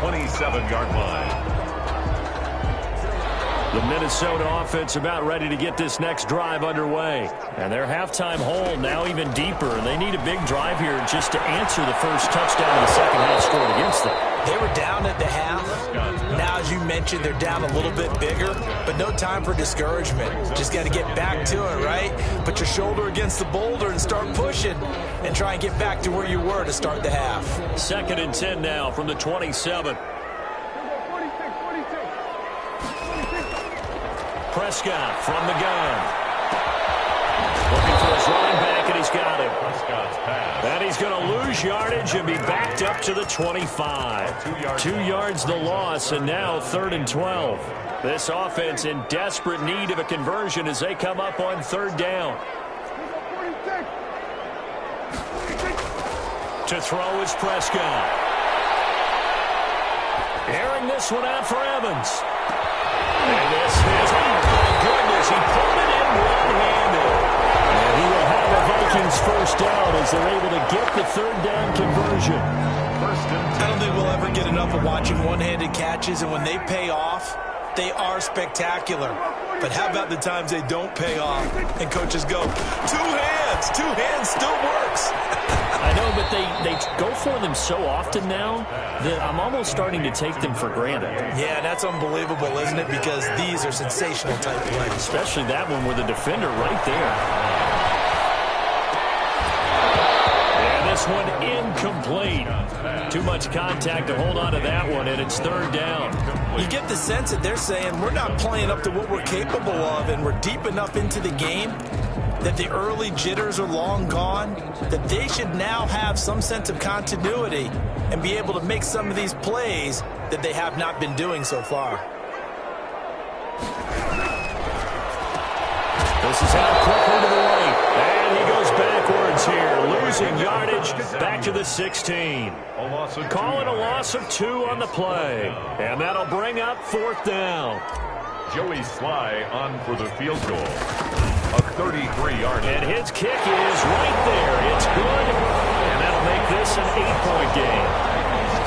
27-yard line. The Minnesota offense about ready to get this next drive underway. And their halftime hole now even deeper. And they need a big drive here just to answer the first touchdown of the second half scored against them. They were down at the half. Now, as you mentioned, they're down a little bit bigger, but no time for discouragement. Just got to get back to it, right? Put your shoulder against the boulder and start pushing and try and get back to where you were to start the half. 2nd and 10 now from the 27. Prescott from the gun. Looking for his running back, and he's got him. Prescott's pass. And he's going to lose yardage and be backed up to the 25. 2 yards the loss, and now 3rd and 12. This offense in desperate need of a conversion as they come up on 3rd down. To throw is Prescott. Airing this one out for Evans. And this is, oh my goodness, he pulled it in one-handed. And he will have the Vikings first down as they're able to get the 3rd down conversion. I don't think we'll ever get enough of watching one-handed catches, and when they pay off, they are spectacular. But how about the times they don't pay off and coaches go, 2 hands, 2 hands still works. I know, but they go for them so often now that I'm almost starting to take them for granted. Yeah, that's unbelievable, isn't it? Because these are sensational type plays. Especially that one with the defender right there. And this one incomplete. Too much contact to hold on to that one, and it's 3rd down. You get the sense that they're saying we're not playing up to what we're capable of, and we're deep enough into the game that the early jitters are long gone, that they should now have some sense of continuity and be able to make some of these plays that they have not been doing so far. This is out quickly to the right, and he goes backwards here, losing yardage back to the 16. Calling a loss of 2 on the play, and that'll bring up 4th down. Joey Sly on for the field goal. A 33-yard. And his kick is right there. It's good, and that'll make this an 8-point game.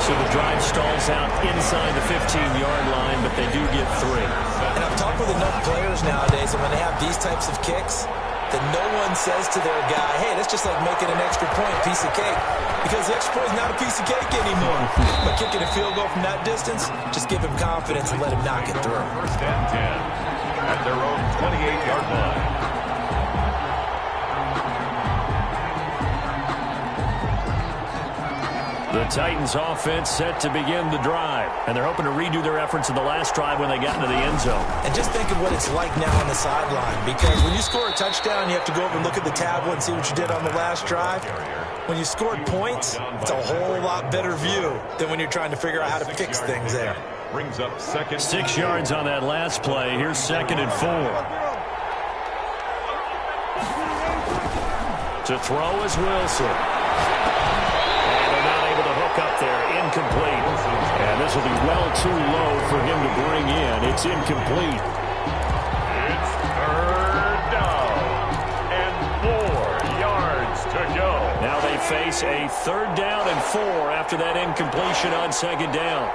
So the drive stalls out inside the 15-yard line, but they do get 3. And I've talked with enough players nowadays, and when they have these types of kicks, that no one says to their guy, hey, that's just like making an extra point, piece of cake. Because the extra point is not a piece of cake anymore. But kicking a field goal from that distance, just give him confidence and let him knock it through. 1st and 10 at their own 28-yard line. The Titans offense set to begin the drive, and they're hoping to redo their efforts in the last drive when they got into the end zone. And just think of what it's like now on the sideline, because when you score a touchdown, you have to go over and look at the tablet and see what you did on the last drive. When you scored points, it's a whole lot better view than when you're trying to figure out how to fix things there. Brings up 2nd. 6 yards on that last play. Here's 2nd and 4. To throw is Wilson. Up there, incomplete. And this will be well too low for him to bring in. It's incomplete. It's 3rd down and 4 yards to go. Now they face a 3rd down and 4 after that incompletion on 2nd down.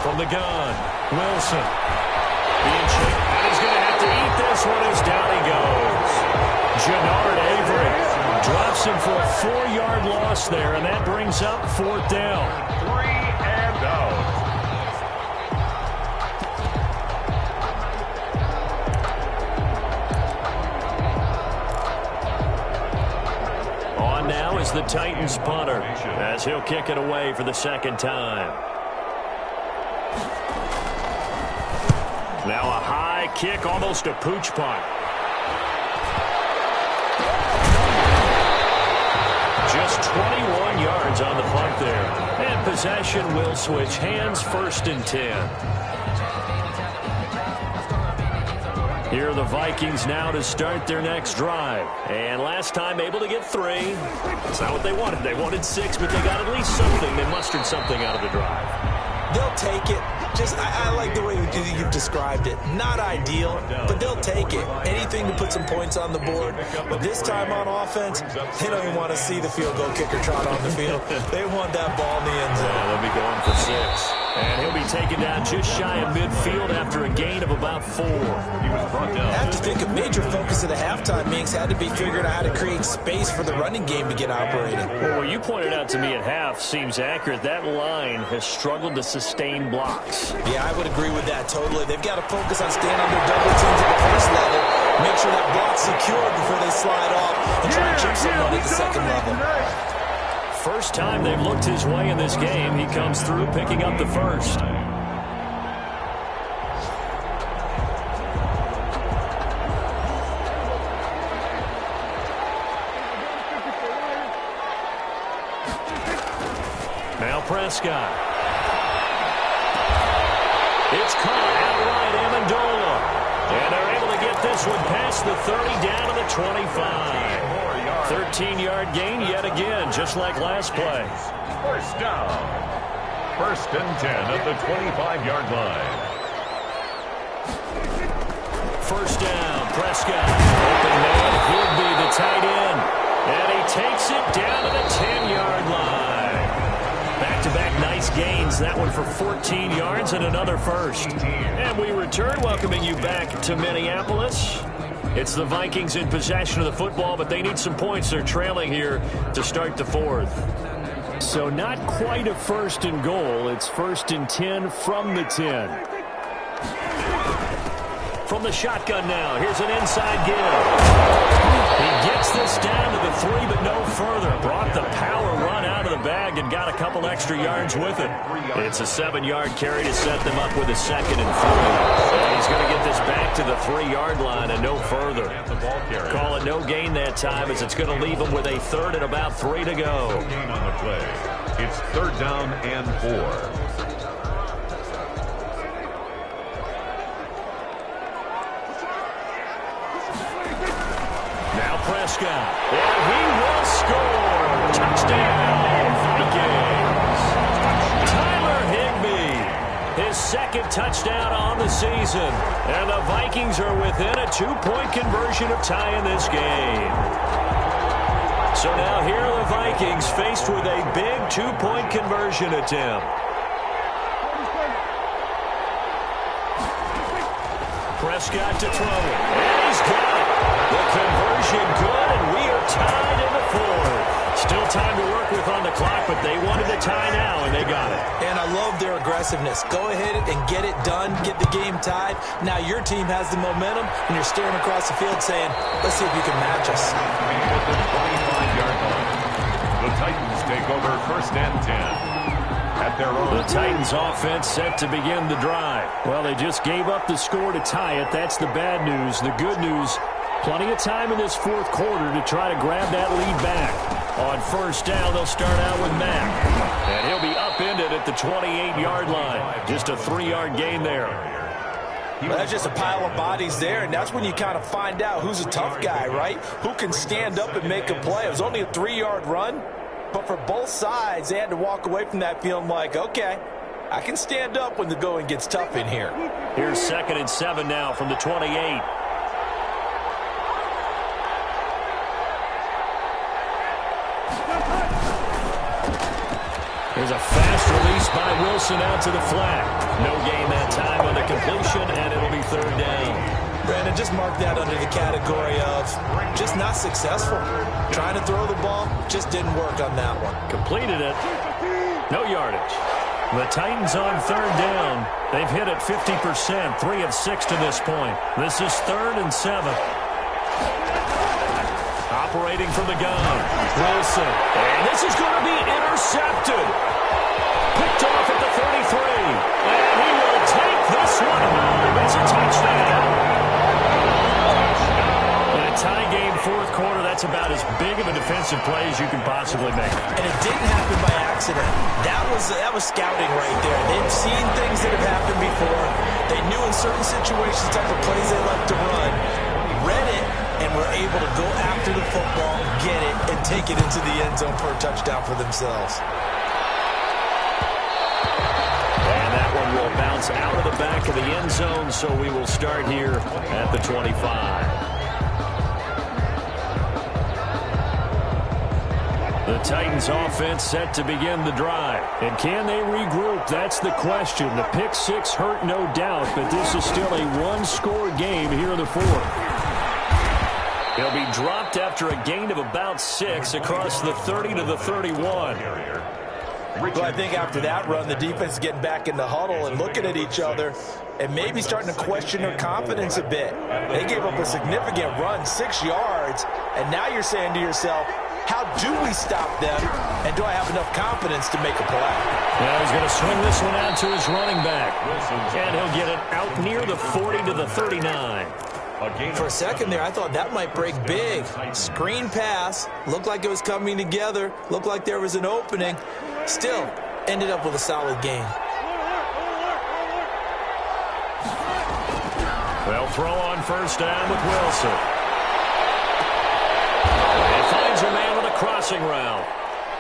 From the gun, Wilson. Being checked. And he's going to have to eat this one as down he goes. Jannard Avery drops him for a 4-yard loss there, and that brings up 4th down. 3 and out. On now is the Titans punter as he'll kick it away for the 2nd time. Now a high kick, almost a pooch punt. Just 21 yards on the punt there. And possession will switch hands, 1st and 10. Here are the Vikings now to start their next drive. And last time able to get 3. That's not what they wanted. They wanted 6, but they got at least something. They mustered something out of the drive. They'll take it. I like the way you've described it. Not ideal, but they'll take it. Anything to put some points on the board. But this time on offense, they don't even want to see the field goal kicker trot on the field. They want that ball in the end zone. Yeah, they'll be going for 6. And he'll be taken down just shy of midfield after a gain of about 4. He was brought down. I have to think a major focus of the halftime meetings had to be figuring out how to create space for the running game to get operating. Well, what you pointed out to me at half seems accurate. That line has struggled to sustain blocks. Yeah, I would agree with that totally. They've got to focus on staying under double teams at the first level, make sure that block's secured before they slide off, and try and chip someone at the second level. First time they've looked his way in this game, he comes through picking up the first. Now Prescott. It's caught outright Amendola. And they're able to get this one past the 30 down to the 25. 13-yard gain yet again, just like last play. First down. 1st and 10 at the 25-yard line. First down, Prescott. Open man, Higby, the tight end. And he takes it down to the 10-yard line. Back-to-back nice gains. That one for 14 yards and another first. And we return, welcoming you back to Minneapolis. It's the Vikings in possession of the football, but they need some points. They're trailing here to start the 4th. So not quite a 1st and goal. It's 1st and 10 from the 10. From the shotgun now, here's an inside give. He gets this down to the 3, but no further. Brought the power run out of the bag and got a couple extra yards with it. It's a 7-yard carry to set them up with a 2nd and 3. And he's going to get this back to the 3-yard line and no further. Call it no gain that time, as it's going to leave them with a 3rd and about 3 to go. Gain on the play. It's 3rd down and 4. Prescott, and he will score. Touchdown, Vikings. Tyler Higby, his 2nd touchdown on the season. And the Vikings are within a 2-point conversion of tying this game. So now here are the Vikings faced with a big 2-point conversion attempt. Prescott to throw it, and he's got it. The conversion good, and we are tied in the 4th. Still time to work with on the clock, but they wanted the tie now, and they got it. And I love their aggressiveness. Go ahead and get it done, get the game tied. Now your team has the momentum, and you're staring across the field saying, let's see if you can match us. At the 25-yard line, the Titans take over 1st and 10. At their own. The Titans offense set to begin the drive. Well, they just gave up the score to tie it. That's the bad news. The good news, plenty of time in this 4th quarter to try to grab that lead back. On 1st down, they'll start out with Mack. And he'll be upended at the 28-yard line. Just a 3-yard gain there. Well, that's just a pile of bodies there, and that's when you kind of find out who's a tough guy, right? Who can stand up and make a play. It was only a 3-yard run, but for both sides, they had to walk away from that feeling like, okay, I can stand up when the going gets tough in here. Here's 2nd and 7 now from the 28. Here's a fast release by Wilson out to the flat. No gain that time on the completion, and it'll be 3rd down. Brandon, just mark that under the category of just not successful. Trying to throw the ball, just didn't work on that one. Completed it. No yardage. The Titans on 3rd down. They've hit it 50%, 3 of 6 to this point. This is 3rd and 7. Operating from the gun, Wilson. And this is going to be intercepted. Picked off at the 33. And he will take this one home. It's a touchdown. In a tie game, 4th quarter, that's about as big of a defensive play as you can possibly make. And it didn't happen by accident. That was scouting right there. They've seen things that have happened before. They knew in certain situations the type of plays they like to run. Read it, and were able to go after the football, get it, and take it into the end zone for a touchdown for themselves. And is out of the back of the end zone, so we will start here at the 25. The Titans offense set to begin the drive. And can they regroup? That's the question. The pick six hurt, no doubt, but this is still a one-score game here in the fourth. He'll be dropped after a gain of about 6 across the 30 to the 31. Well, I think after that run, the defense is getting back in the huddle and looking at each other and maybe starting to question their confidence a bit. They gave up a significant run, 6 yards, and now you're saying to yourself, how do we stop them, and do I have enough confidence to make a play? Now he's going to swing this one out to his running back, and he'll get it out near the 40 to the 39. For a second there, I thought that might break big. Screen pass, looked like it was coming together, looked like there was an opening. Still, ended up with a solid gain. They'll throw on first down with Wilson. He finds a man with a crossing route.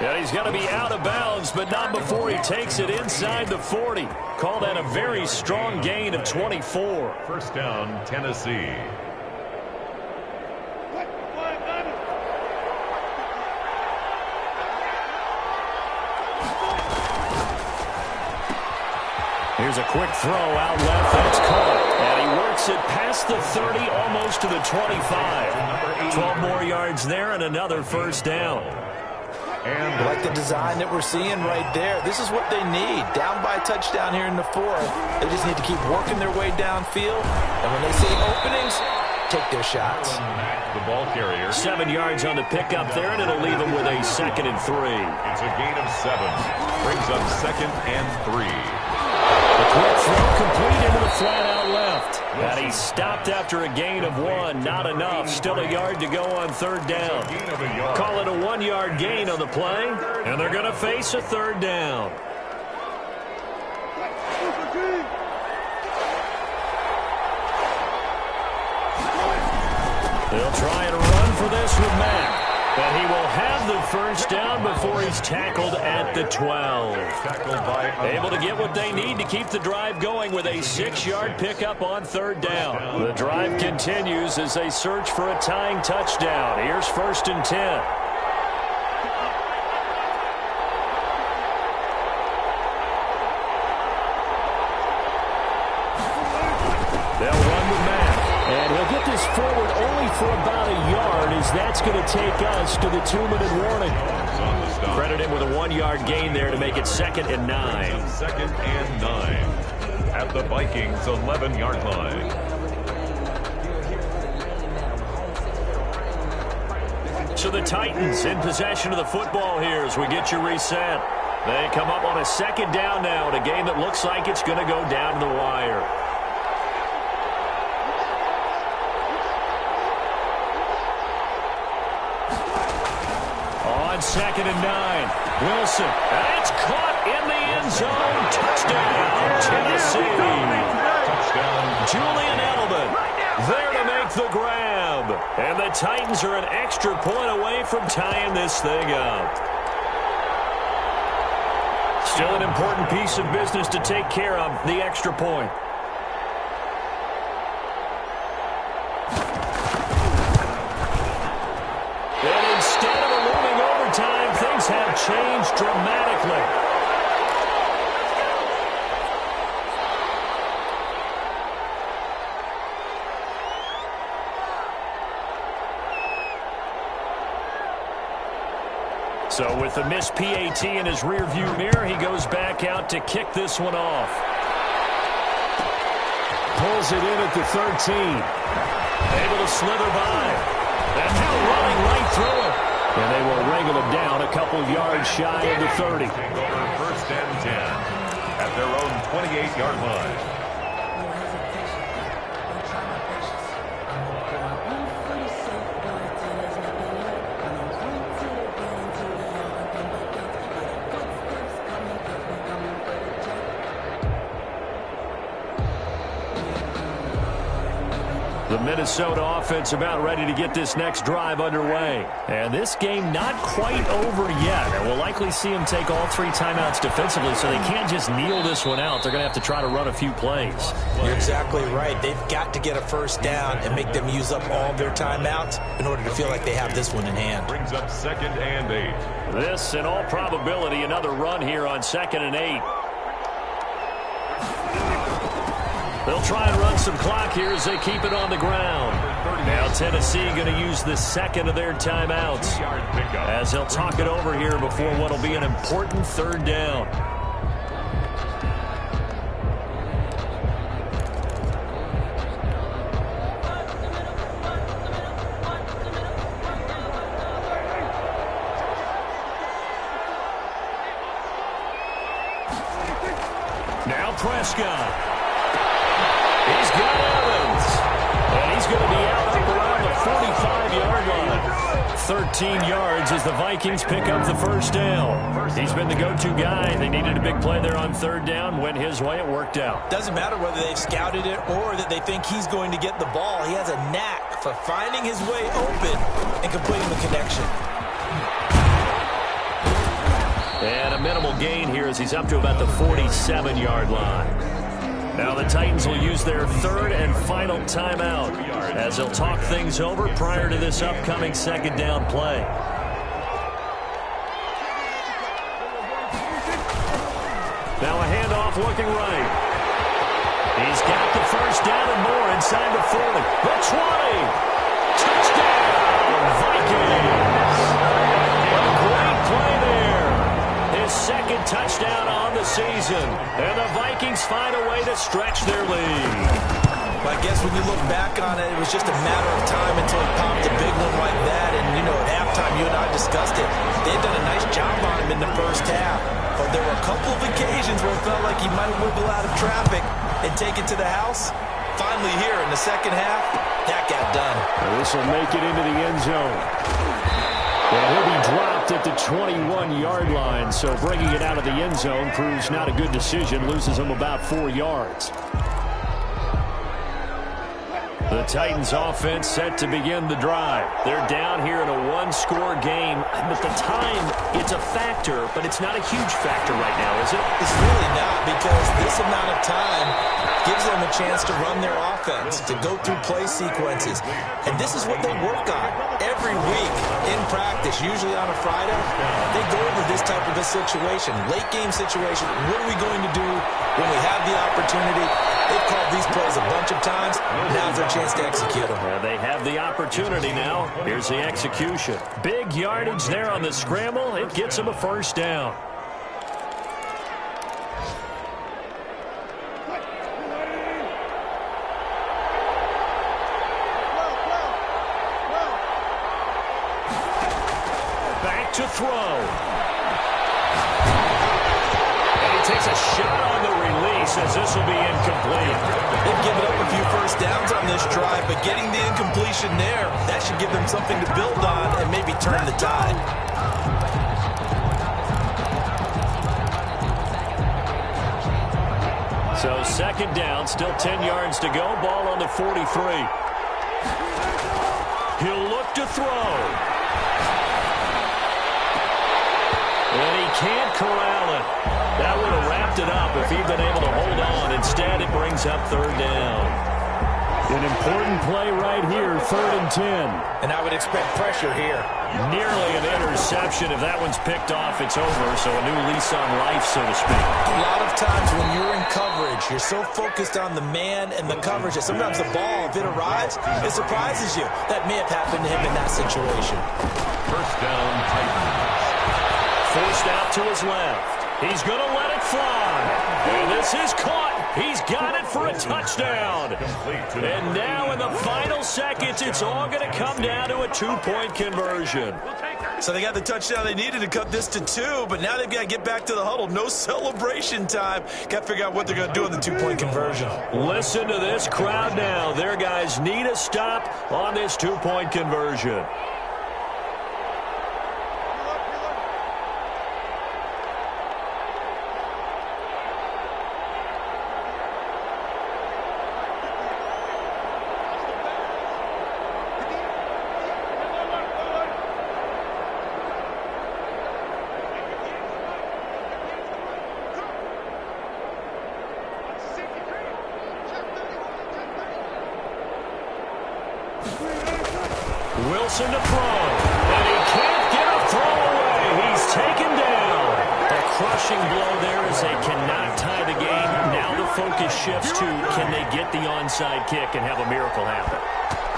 And he's got to be out of bounds, but not before he takes it inside the 40. Call that a very strong gain of 24. First down, Tennessee. Here's a quick throw out left. That's caught. And he works it past the 30, almost to the 25. 12 more yards there and another first down. And like the design that we're seeing right there, this is what they need. Down by a touchdown here in the fourth. They just need to keep working their way downfield. And when they see openings, take their shots. The ball carrier. 7 yards on the pickup there, and it'll leave them with a 2nd and 3. It's a gain of 7. Brings up 2nd and 3. The quick throw complete into the flat out left. And he stopped after a gain of 1. Not enough. Still a yard to go on third down. Call it a 1-yard gain on the play. And they're going to face a third down. They'll try and run for this with Mack. And he will have the first down before he's tackled at the 12. Able to get what they need to keep the drive going with a 6-yard pickup on third down. The drive continues as they search for a tying touchdown. Here's 1st and 10. They'll run with Mack. And he'll get this forward only for about a yard, as that's going to take us to the 2-minute warning. Credit him with a 1-yard gain there to make it 2nd and 9. 2nd and 9 at the Vikings' 11-yard line. So the Titans in possession of the football here as we get you reset. They come up on a 2nd down now in a game that looks like it's going to go down to the wire. On 2nd and 9, Wilson, and it's caught in the end zone. Touchdown, Tennessee. Touchdown. Julian Edelman there to make the grab. And the Titans are an extra point away from tying this thing up. Still an important piece of business to take care of, the extra point. And instead of a looming overtime, things have changed dramatically. So with the missed PAT in his rearview mirror, he goes back out to kick this one off. Pulls it in at the 13. Able to slither by. And now running right through it. And they will wrangle him down a couple of yards shy of the 30. Over 1st and 10 at their own 28-yard line. The Minnesota offense about ready to get this next drive underway. And this game not quite over yet. And we'll likely see them take all 3 timeouts defensively, so they can't just kneel this one out. They're going to have to try to run a few plays. You're exactly right. They've got to get a first down and make them use up all their timeouts in order to feel like they have this one in hand. Brings up 2nd and 8. This, in all probability, another run here on 2nd and 8. They'll try and run some clock here as they keep it on the ground. Now Tennessee going to use the second of their timeouts as they'll talk it over here before what will be an important 3rd down. Now Prescott. He's got Evans. And he's going to be out up around the 45-yard line. 13 yards as the Vikings pick up the first down. He's been the go-to guy. They needed a big play there on 3rd down. Went his way. It worked out. Doesn't matter whether they've scouted it or that they think he's going to get the ball. He has a knack for finding his way open and completing the connection. And a minimal gain here as he's up to about the 47-yard line. Now the Titans will use their 3rd and final timeout as they'll talk things over prior to this upcoming 2nd down play. Now a handoff looking right. He's got the first down and more inside the 40. The 20. Touchdown, Vikings. A great play there. His 2nd touchdown on the season. And the Vikings find a way to stretch their lead. Well, I guess when you look back on it, it was just a matter of time until he popped a big one like that. And, you know, at halftime, you and I discussed it. They had done a nice job on him in the first half. But there were a couple of occasions where it felt like he might wiggle out of traffic and take it to the house. Finally here in the second half, that got done. This will make it into the end zone. Well, he'll be dropped at the 21-yard line, so bringing it out of the end zone proves not a good decision. Loses him about 4 yards. The Titans offense set to begin the drive. They're down here in a 1-score game, but the time, it's a factor, but it's not a huge factor right now, is it? It's really not, because this amount of time gives them a chance to run their offense, to go through play sequences. And this is what they work on every week in practice, usually on a Friday. They go over this type of a situation, late game situation. What are we going to do when we have the opportunity? They've called these plays a bunch of times. Now's their chance to execute them. They have the opportunity now. Here's the execution. Big yardage there on the scramble. It gets them a first down. Back to throw. And he takes a shot on the release as this will be incomplete. They've given up a few first downs on this drive, but getting the incompletion there, that should give them something to build on and maybe turn the tide. So 2nd down, still 10 yards to go. Ball on the 43. He'll look to throw. And he can't corral it. That would have wrapped it up if he'd been able to hold on. Instead, it brings up 3rd down. An important play right here, 3rd and 10. And I would expect pressure here. Nearly an interception. If that one's picked off, it's over. So a new lease on life, so to speak. A lot of times when you're in coverage, you're so focused on the man and the coverage that sometimes the ball, if it arrives, it surprises you. That may have happened to him in that situation. First down, Titans. Forced out to his left. He's going to let it fly. And this is caught. He's got it for a touchdown. And now in the final seconds, it's all going to come down to a 2-point conversion. So they got the touchdown they needed to cut this to 2, but now they've got to get back to the huddle. No celebration time. Got to figure out what they're going to do on the 2-point conversion. Listen to this crowd now. Their guys need a stop on this 2-point conversion. Wilson to throw. And he can't get a throw away. He's taken down. A crushing blow there as they cannot tie the game. Now the focus shifts to can they get the onside kick and have a miracle happen.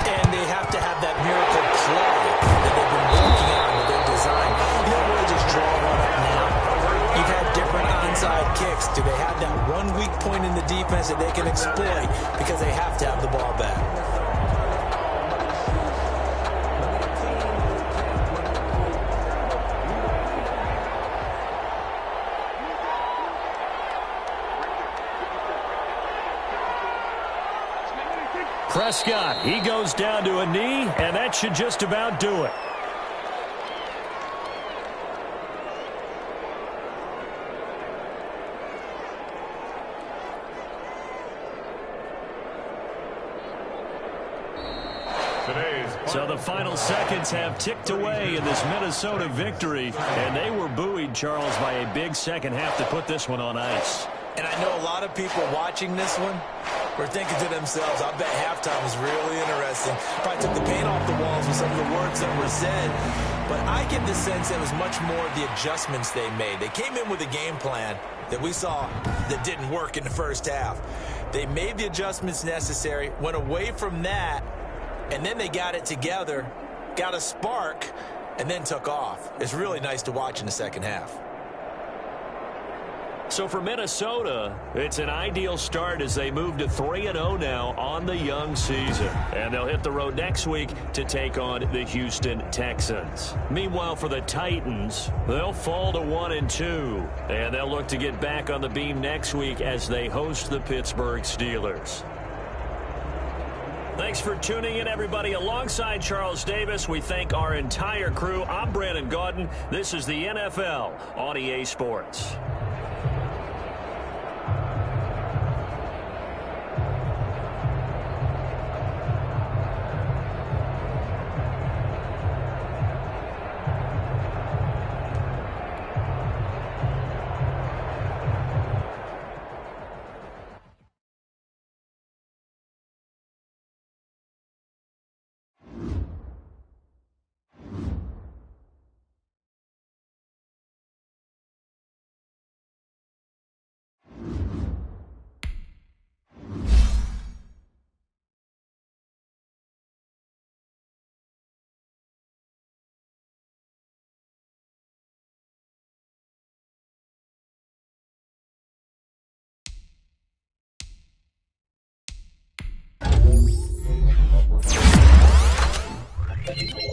And they have to have that miracle play that they've been working on with their design. You don't really just draw one up now. You've had different onside kicks. Do they have that one weak point in the defense that they can exploit because they have to have the ball back? Prescott, he goes down to a knee, and that should just about do it. So the final seconds have ticked away in this Minnesota victory, and they were buoyed, Charles, by a big second half to put this one on ice. And I know a lot of people watching this one were thinking to themselves, I bet halftime was really interesting. Probably took the paint off the walls with some of the words that were said. But I get the sense it was much more of the adjustments they made. They came in with a game plan that we saw that didn't work in the first half. They made the adjustments necessary, went away from that, and then they got it together, got a spark, and then took off. It's really nice to watch in the second half. So for Minnesota, it's an ideal start as they move to 3-0 now on the young season. And they'll hit the road next week to take on the Houston Texans. Meanwhile, for the Titans, they'll fall to 1-2. And they'll look to get back on the beam next week as they host the Pittsburgh Steelers. Thanks for tuning in, everybody. Alongside Charles Davis, we thank our entire crew. I'm Brandon Gaudin. This is the NFL on EA Sports. You